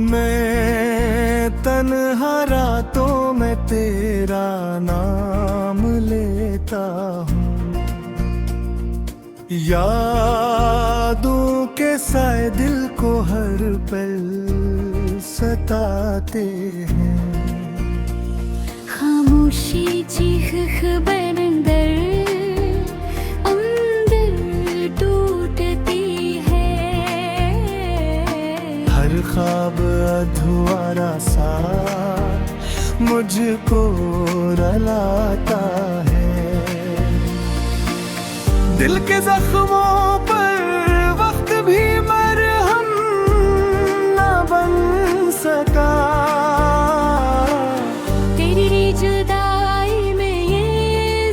मैं तन्हा रातों में तेरा नाम लेता हूँ, यादों के साए दिल को हर पल सताते हैं। खामोशी चीख खबर अंदर टूटती है। हर ख्वाब अधूरा सा मुझको रुलाता है। दिल के जख्मों पर वक्त भी मरहम न बन सका। तेरी जुदाई में ये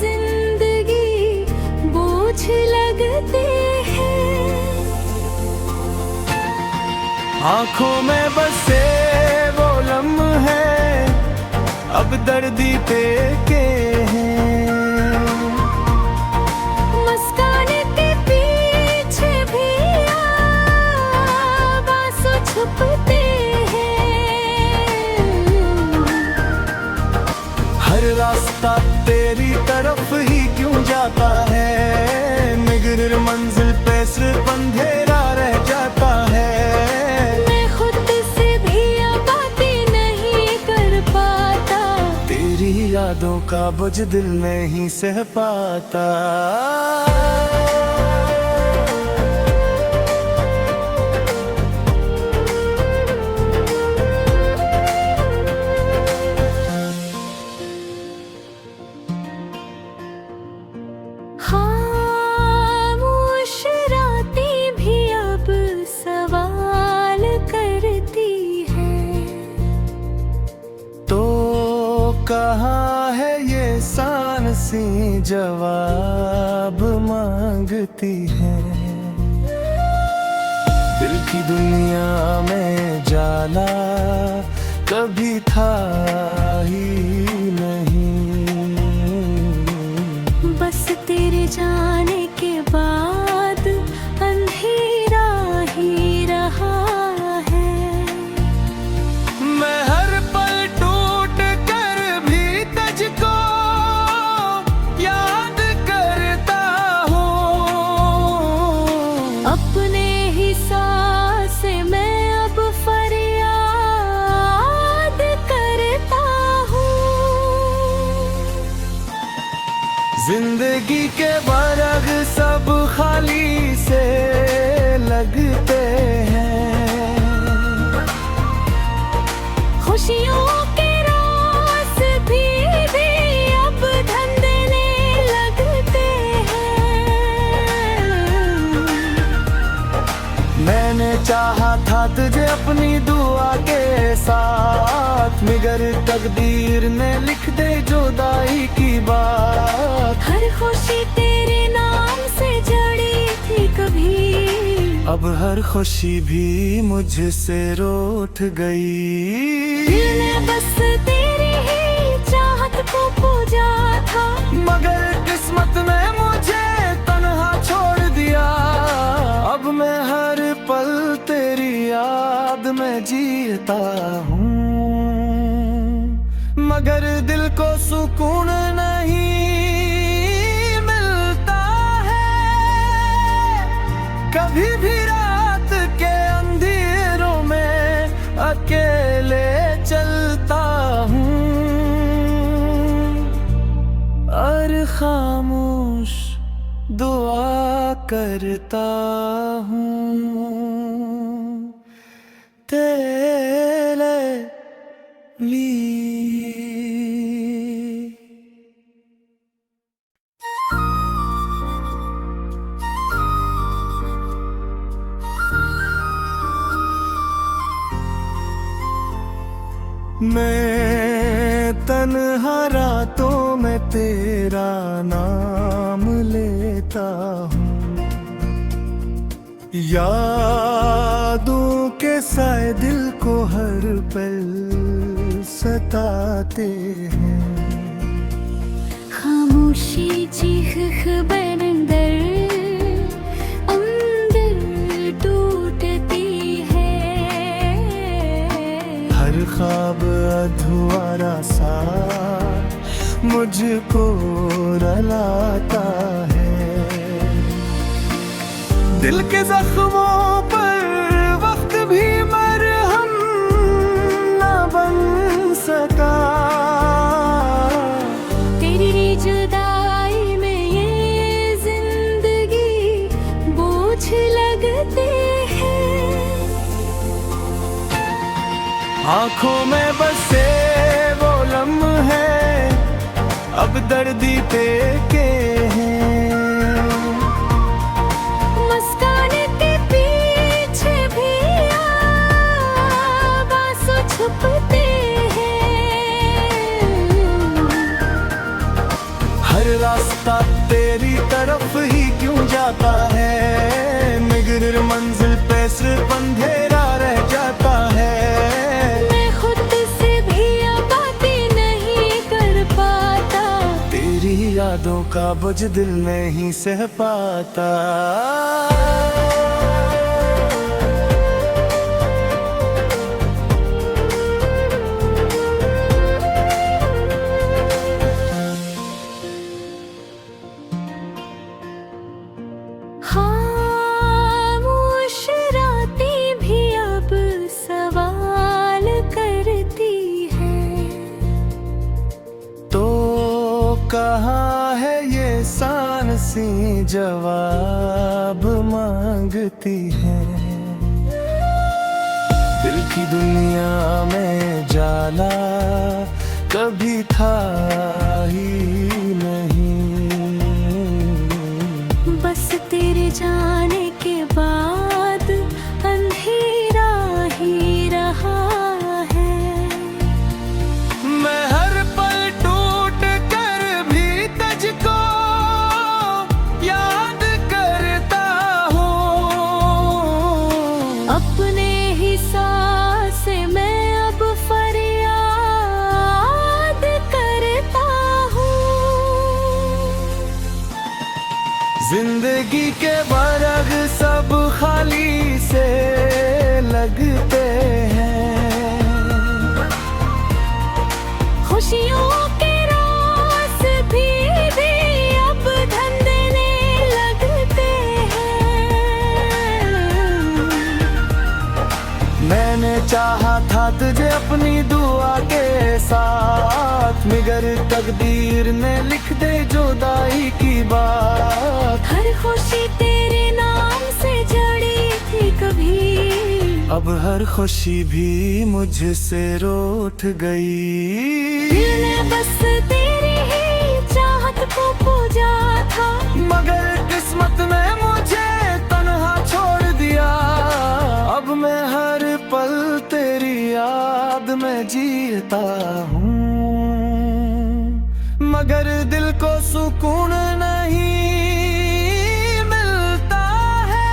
जिंदगी बोझ लगते हैं। आँखों में बसे वो लम्हे अब दर्दी पे के हैं। मुस्कान के पीछे भी आंसू छुपते हैं। हर रास्ता तेरी तरफ ही क्यों जाता है, मगर मंजिल पे सिर्फ अंधेरा रह जाता है। मैं खुद से भी बातें नहीं कर पाता, तेरी यादों का बोझ दिल नहीं सह पाता। खामोश रातें भी अब सवाल करती हैं। तो कहाँ है ये सांसें जवाब मांगती है। दिल की दुनिया में जाला कभी था ही नहीं। बस तेरे जाने के बाद अंधेरा ही रहा है। मैं हर पल टूट कर भी तुझको याद करता हूँ। अपने ही सांस मैं अब फरियाद करता हूँ। जिंदगी के बरग सब खाली से लगते हैं। खुशियों के रास्ते भी अब धंधले लगते हैं। मैंने चाहा था तुझे अपनी दुआ के साथ, मगर तकदीर ने लिख दे जुदाई की बात। हर खुशी तेरे नाम से जड़ी थी कभी, अब हर खुशी भी मुझसे रूठ गई। दिल ने बस तेरी ही चाहत को पूजा था, मगर किस्मत ने मुझे तन्हा छोड़ दिया। अब मैं हर पल तेरी याद में जीता हूँ, मगर दिल को सुकून नहीं मिलता है। कभी भी रात के अंधेरों में अकेले चलता हूँ और खामोश दुआ करता हूँ तेरे लिए। मैं तन्हा रातों में तेरा नाम लेता हूँ, यादों के साए दिल को हर पल सताते हैं। खामोशी चीख खबर अंदर टूटती है। अधूरा सा मुझको रुलाता है। दिल के जख्मों पर वक्त भी मरहम ना बन सका। तेरी जुदाई में ये जिंदगी बोझ लगते हैं। आँखों में बसे वो लम्हे अब दर्दी पे के हैं। मुस्कान के पीछे भी आंसू छुपते हैं। हर रास्ता तेरी तरफ ही क्यों जाता है, मगर मंजिल पे सिर्फ अंधेरा रह जाता है। मैं खुद से भी अब बातें नहीं कर पाता, तेरी यादों का बोझ दिल नहीं सह पाता। खामोश रातें भी अब सवाल करती हैं। तो कहाँ है ये सांसी जवाब मांगती है। दिल की दुनिया में जाला कभी था ही नहीं। बस तेरे जाने के बाद अंधेरा ही रहा है। मैं हर पल टूट कर भी तुझको याद करता हूँ। अपने ही सांस मैं अब फरियाद करता हूँ। जिंदगी के बरग सब खाली से लगते हैं। खुशियों के रोज भी अब धंधले लगते हैं। मैंने चाहा था तुझे अपनी दुआ के साथ, मगर तकदीर ने लिख दे जुदाई की बात। हर खुशी तेरे नाम से जड़ी थी कभी, अब हर खुशी भी मुझसे रूठ गई। दिल ने बस तेरी ही चाहत को पूजा था, मगर किस्मत ने मुझे तन्हा छोड़ दिया। अब मैं हर पल तेरी याद में जीता हूँ, मगर दिल को सुकून नहीं मिलता है।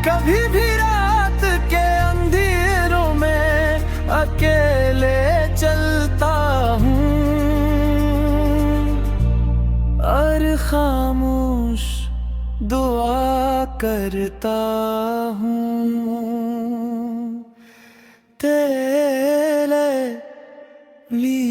कभी भी रात के अंधेरों में अकेले चलता हूँ और खामोश दुआ करता हूँ तेरे लिए।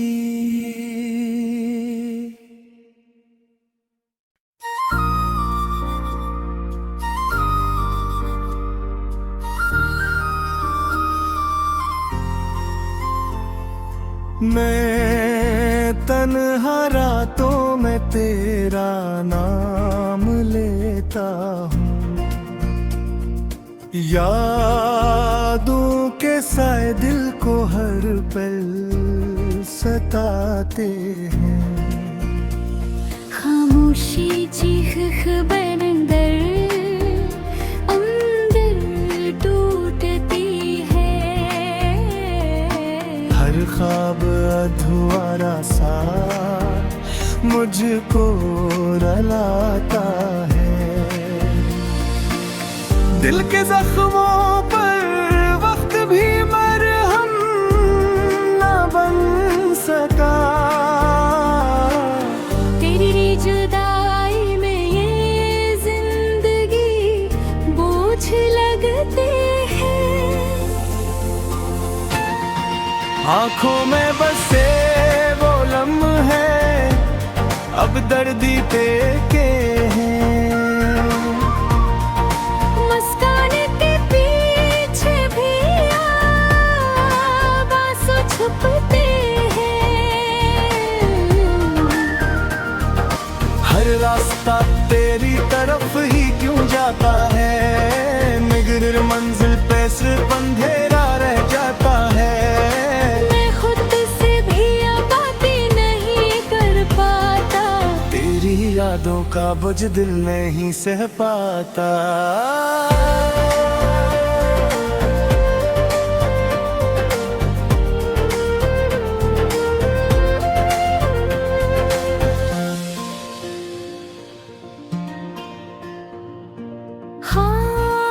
मैं तन्हा रातों में तेरा नाम लेता हूँ, यादों के साए दिल को हर पल सताते हैं। खामोशी चीख खबर अंदर टूटती है। हर ख्वाब अधूरा सा मुझको रुलाता है। दिल के जख्मों पर वक्त भी मरहम ना बन सका। तेरी जुदाई में ये जिंदगी बोझ लगते हैं। आंखों में बसे वो लम्हे अब दर्दी पे के हैं। मुस्कान के पीछे भी आंसू छुपते हैं। हर रास्ता तेरी तरफ ही क्यों जाता है, मगर मंजिल पे सिर्फ अंधेरा रह जाता है। मैं खुद से भी अब बातें नहीं कर पाता, तेरी यादों का बोझ दिल नहीं सह पाता।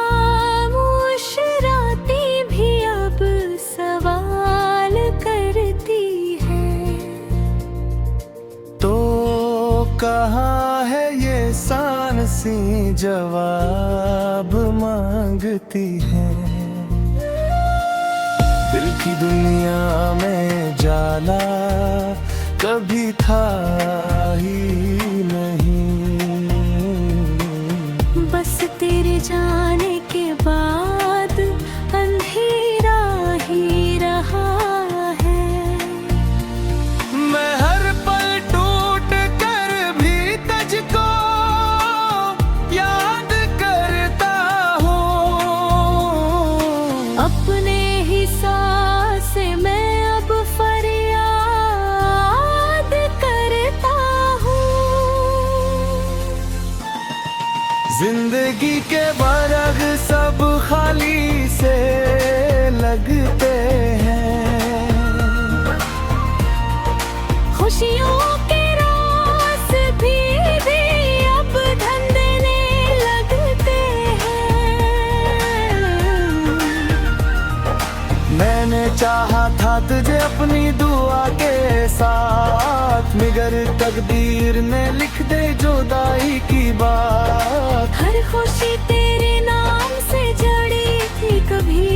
खामोश रातें भी अब सवाल करती हैं। तो कहाँ है ये सांसें जवाब मांगती है। दिल की दुनिया में जाला कभी था ही नहीं। बस तेरे जाने के बाद अंधेरा ही रहा है। मैं हर पल टूट कर भी तुझको याद करता हूँ। अपने ही सांस मैं अब फरियाद करता हूँ। जिंदगी के बरग सब खाली से लगते हैं। खुशियों के रास्ते भी अब धंधने लगते हैं। मैंने चाहा था तुझे अपनी दुआ के साथ, मगर तकदीर ने लिख दे जुदाई की बात। हर खुशी तेरे नाम से जड़ी थी कभी,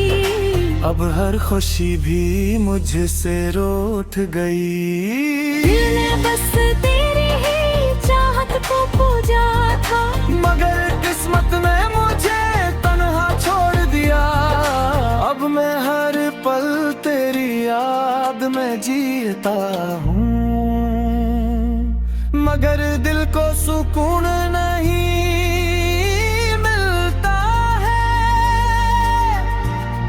अब हर खुशी भी मुझसे रूठ गई। दिल ने बस तेरी ही चाहत को पूजा था, मगर किस्मत ने मुझे तन्हा छोड़ दिया। अब मैं हर पल तेरी याद में जीता हूँ, मगर दिल को सुकून नहीं मिलता है।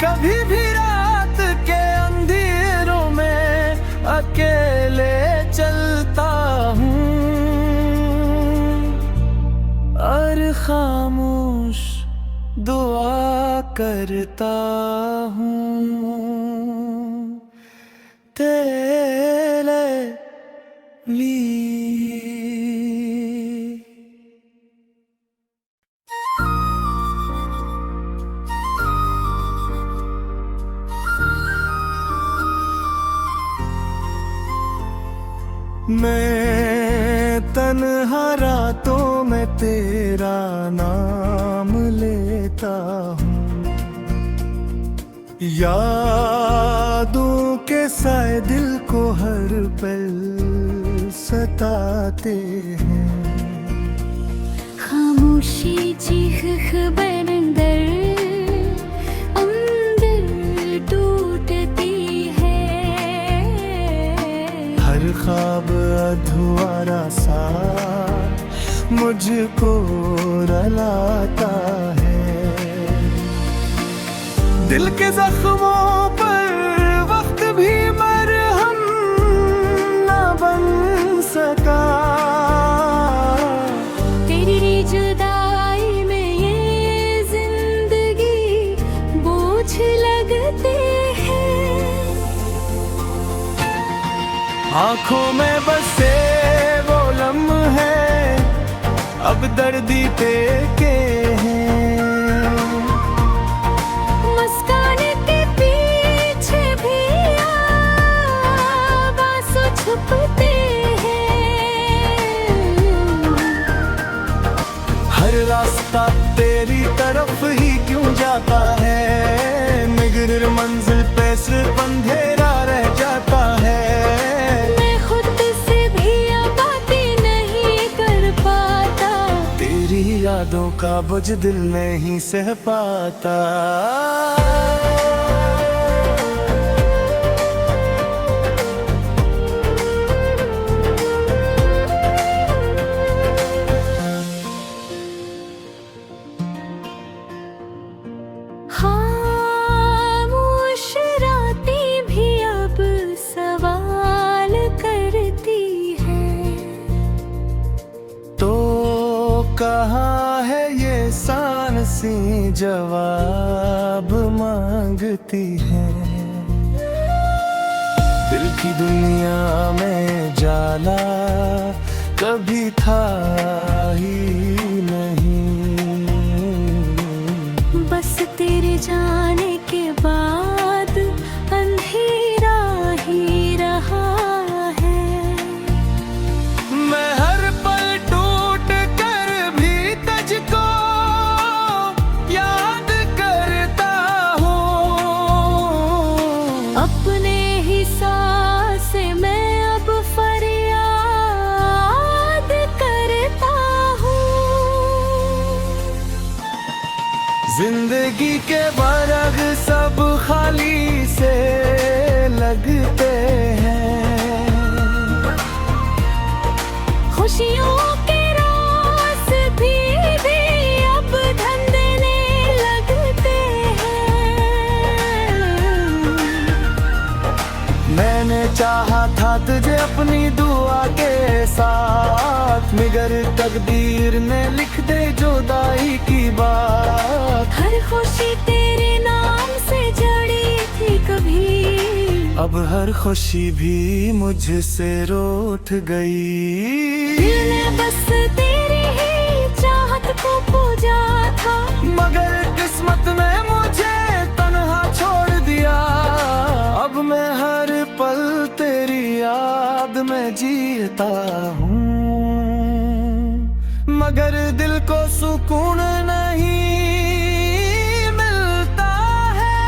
कभी भी रात के अंधेरों में अकेले चलता हूँ और खामोश दुआ करता हूँ तेरे लिए। मैं तन्हा रातों में तेरा नाम लेता हूँ, यादों के साए दिल को हर पल सताते हैं। खामोशी चीख बरंदर अंदर टूटती है। हर ख्वाब अधूरा सा मुझको रुलाता है। दिल के जख्मों पर वक्त भी मरहम न बन सका। तेरी जुदाई में ये जिंदगी बोझ लगते हैं। आंखों में बसे वो लम्हे अब दर्दी पे के हैं। मुस्कान के पीछे भी आंसू छुपते हैं। हर रास्ता तेरी तरफ ही क्यों जाता है, मगर मंजिल पे सिर्फ अंधेरा रह जाता है। का बोझ दिल नहीं सह पाता। खामोश रातें भी अब सवाल करती हैं। तो कहाँ है ये सांसी जवाब मांगती है। दिल की दुनिया में जाला कभी था ही नहीं। बस तेरे जाने के बाद अंधेरा ही रहा है। मैं हर पल टूट कर भी तुझको याद करता हूँ। अपने ही सांस मैं अब फरियाद करता हूँ। जिंदगी के बरग सब खाली से लगते हैं। खुशियों के रास्ते भी अब धंधले लगते हैं। मैंने चाहा था तुझे अपनी दुआ के साथ, मगर तकदीर ने लिख दे जुदाई की बात। हर खुशी तेरे नाम से जड़ी थी कभी, अब हर खुशी भी मुझसे रूठ गई। दिल ने बस तेरी ही चाहत को पूजा था, मगर किस्मत ने मुझे तन्हा छोड़ दिया। अब मैं हर पल तेरी याद में जीता हूँ, मगर दिल को सुकून नहीं मिलता है।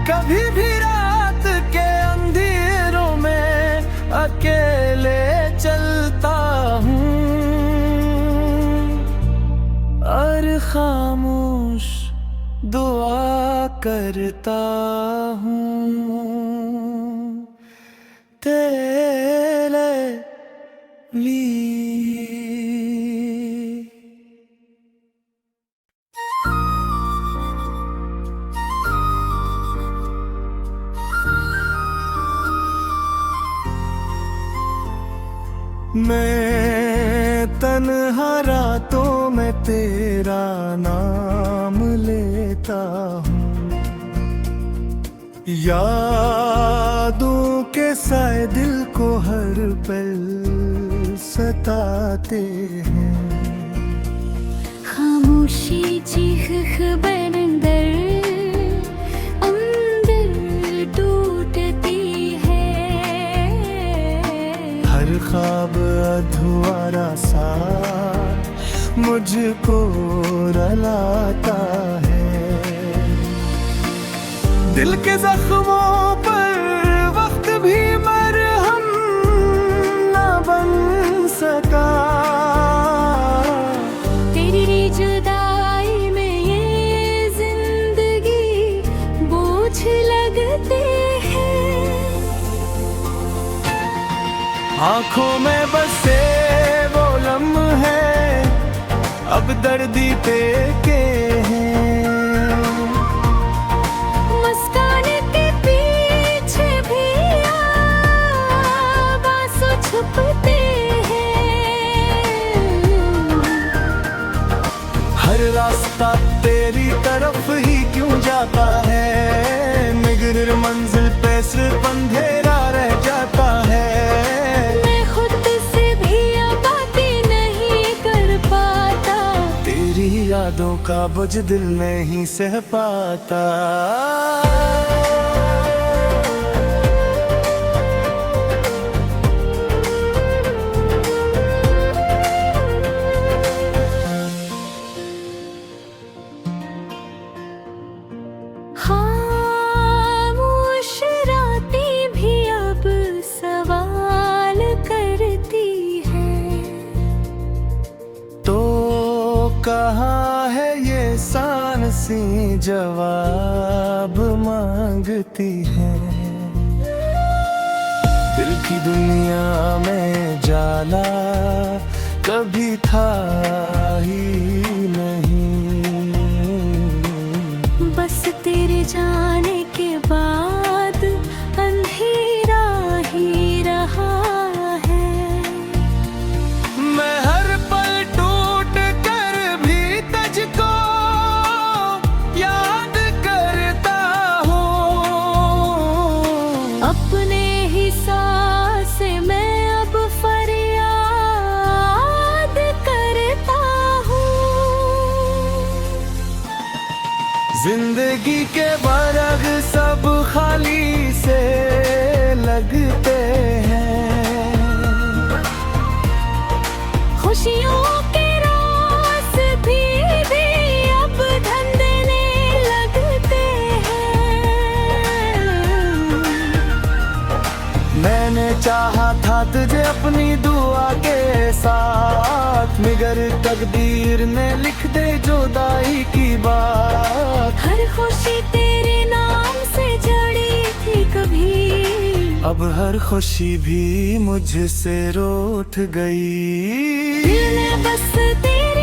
कभी भी रात के अंधेरों में अकेले चलता हूँ और खामोश दुआ करता हूँ तेरे लिए। मैं तन्हा रातों में तेरा नाम लेता हूँ, यादों के साए दिल को हर पल सताते हैं। खामोशी चीख बरंदर अंदर टूटती है। हर ख्वाब अधूरा सा मुझको रुलाता है। दिल के जख्मों पर वक्त भी मरहम न बन सका। तेरी जुदाई में ये जिंदगी बोझ लगते हैं। आँखों में बसे वो लम्हे अब दर्दी पे के हैं। मुस्कान के पीछे भी आंसू छुपते हैं। हर रास्ता तेरी तरफ ही क्यों जाता है, मगर मंजिल पे सिर्फ अंधेरा रह जाता है। मैं खुद से भी बातें नहीं कर पाता, तेरी यादों का बोझ दिल नहीं सह पाता। खामोश रातें भी अब सवाल करती हैं। तो कहाँ है ये सांसी जवाब मांगती है। दिल की दुनिया में जाला कभी था ही नहीं। बस तेरे जाने के बाद अंधेरा ही रहा है। मैं हर पल टूट कर भी तुझको याद करता हूँ। अपने ही सांस मैं अब फरियाद करता हूँ। जिंदगी के बरग सब खाली से लगते हैं। खुशियों के रास्ते भी अब धंधले लगते हैं। मैंने चाहा था तुझे अपनी दुआ के साथ, मगर तकदीर ने लिख दे जुदाई की बात। हर खुशी तेरे नाम से जड़ी थी कभी, अब हर खुशी भी मुझसे रूठ गई। दिल ने बस तेरे